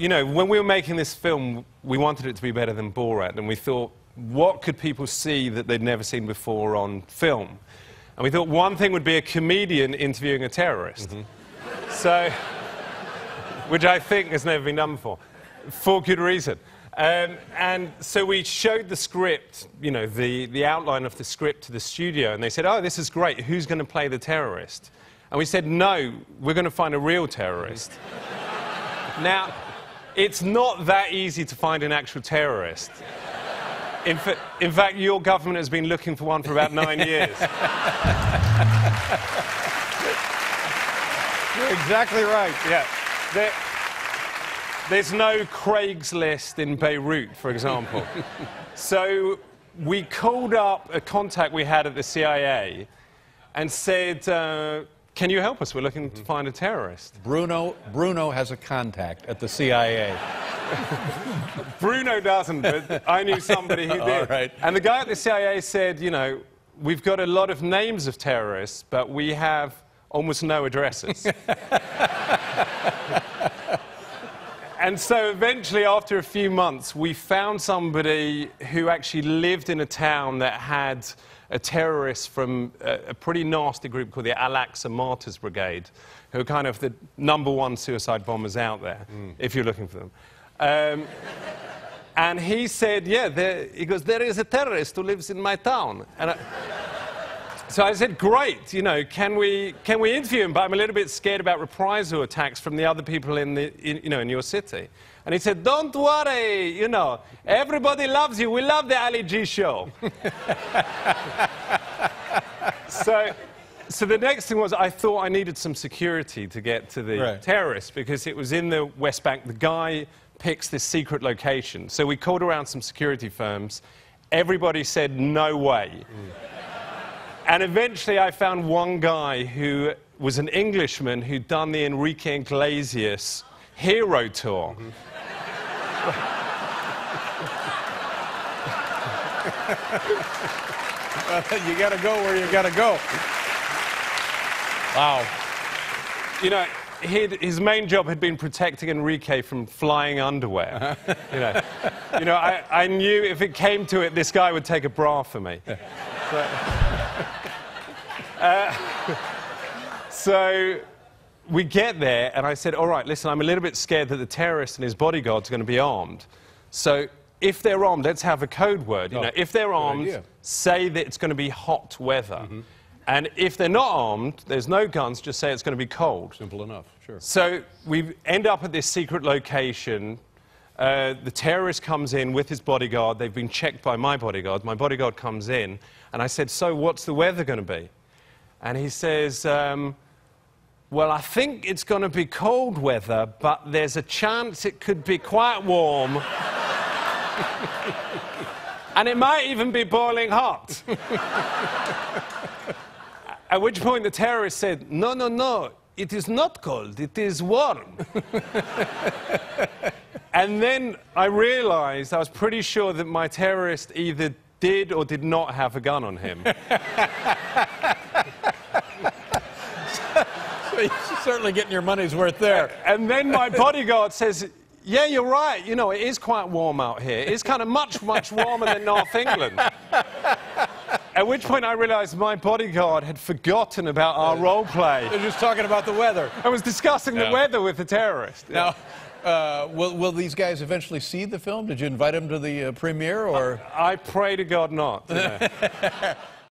you know, when we were making this film, we wanted it to be better than Borat, and we thought, what could people see that they'd never seen before on film? And we thought one thing would be a comedian interviewing a terrorist. Mm-hmm. So, which I think has never been done before, for good reason. And so we showed the script, you know, the outline of the script to the studio, and they said, oh, this is great, who's going to play the terrorist? And we said, no, we're going to find a real terrorist. Now, it's not that easy to find an actual terrorist. In fact, your government has been looking for one for about 9 years. You're exactly right. Yeah. There's no Craigslist in Beirut, for example. So we called up a contact we had at the CIA and said, can you help us? We're looking to find a terrorist. Bruno has a contact at the CIA. Bruno doesn't, but I knew somebody who did. All right. And the guy at the CIA said, you know, we've got a lot of names of terrorists, but we have almost no addresses. And so eventually, after a few months, we found somebody who actually lived in a town that had a terrorist from a pretty nasty group called the Al-Aqsa Martyrs Brigade, who are kind of the #1 suicide bombers out there, if you're looking for them. And he said, yeah, he goes, there is a terrorist who lives in my town. And so I said, great, you know, can we interview him? But I'm a little bit scared about reprisal attacks from the other people in your city. And he said, don't worry, you know, everybody loves you. We love the Ali G show. So the next thing was, I thought I needed some security to get to the terrorist, because it was in the West Bank. The guy picks this secret location. So we called around some security firms. Everybody said, no way. And eventually I found one guy who was an Englishman who'd done the Enrique Iglesias hero tour. You gotta go where you gotta go. Wow. You know, his main job had been protecting Enrique from flying underwear. You know, I knew if it came to it, this guy would take a bra for me. So we get there, and I said, all right, listen, I'm a little bit scared that the terrorist and his bodyguards are going to be armed. So if they're armed, let's have a code word. You know, if they're armed, say that it's going to be hot weather. And if they're not armed, there's no guns, just say it's going to be cold. Simple enough, sure. So we end up at this secret location. The terrorist comes in with his bodyguard. They've been checked by my bodyguard. My bodyguard comes in, and I said, so what's the weather going to be? And he says, well, I think it's going to be cold weather, but there's a chance it could be quite warm. And it might even be boiling hot. At which point the terrorist said, no, no, no, it is not cold, it is warm. And then I realized, I was pretty sure that my terrorist either did or did not have a gun on him. So you're certainly getting your money's worth there. And then my bodyguard says, yeah, you're right, you know, it is quite warm out here. It's kind of much, much warmer than North England. At which point I realized my bodyguard had forgotten about our role play. They're just talking about the weather. I was discussing the weather with the terrorist. Now, will these guys eventually see the film? Did you invite them to the premiere, or? I pray to God not.